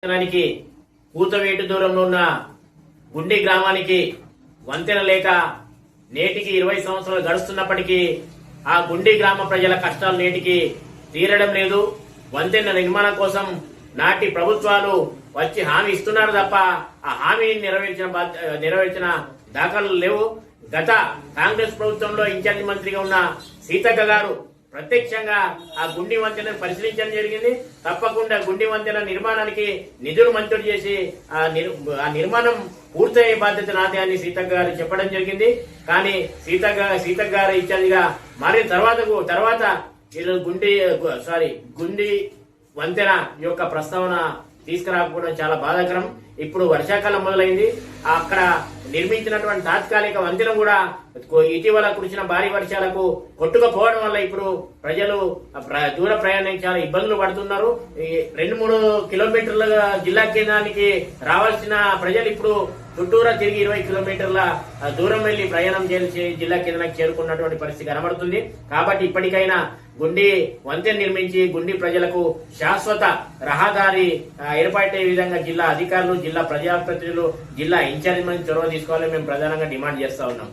పట్టణానికి కూతవేటు దూరంలో ఉన్న గుండి గ్రామానికి వంతెన లేక నేటికి 20 సంవత్సరాలు గడుస్తున్నప్పటికీ ఆ గుండి గ్రామ ప్రజల కష్టాలు నేటికి తీరడం లేదు. వంతెన నిర్మాణం కోసం నాటి ప్రభుత్వాలు వచ్చి హామీ ఇస్తున్నారు తప్ప ఆ హామీని నెరవేర్చిన దాఖలు లేవు. గత కాంగ్రెస్ ప్రభుత్వంలో ఇన్ఛార్జి మంత్రిగా ఉన్న సీతక్క గారు ప్రత్యక్షంగా ఆ గుండి వంతెనను పరిశీలించడం జరిగింది. తప్పకుండా గుండి వంతెన నిర్మాణానికి నిధులు మంజూరు చేసి ఆ నిర్మాణం పూర్తయ్యే బాధ్యత నాదే అని సీతక్క గారు చెప్పడం జరిగింది. కానీ సీతక్క గారు ఇన్ఛార్జిగా మారిన తర్వాత గుండి వంతెన యొక్క ప్రస్తావన తీసుకురాకపోవడం చాలా బాధాకరం. ఇప్పుడు వర్షాకాలం మొదలైంది. అక్కడ నిర్మించినటువంటి తాత్కాలిక వంతెన కూడా ఇటీవల కురిసిన భారీ వర్షాలకు కొట్టుకుపోవడం వల్ల ఇప్పుడు ప్రజలు దూర ప్రయాణం చాలా ఇబ్బందులు పడుతున్నారు. 2-3 కిలోమీటర్ల జిల్లా కేంద్రానికి రావాల్సిన ప్రజలు ఇప్పుడు చుట్టూరా తిరిగి 20 కిలోమీటర్ల దూరం వెళ్లి ప్రయాణం చేసి జిల్లా కేంద్రానికి చేరుకున్నటువంటి పరిస్థితి కనబడుతుంది. కాబట్టి ఇప్పటికైనా గుండి వంతెన నిర్మించి గుండి ప్రజలకు శాశ్వత రహదారి ఏర్పాటయ్యే విధంగా జిల్లా అధికారులు, జిల్లా ప్రజాప్రతినిధులు, జిల్లా ఇన్ఛార్జి మంది చొరవ తీసుకోవాలని మేము ప్రధానంగా డిమాండ్ చేస్తా ఉన్నాం.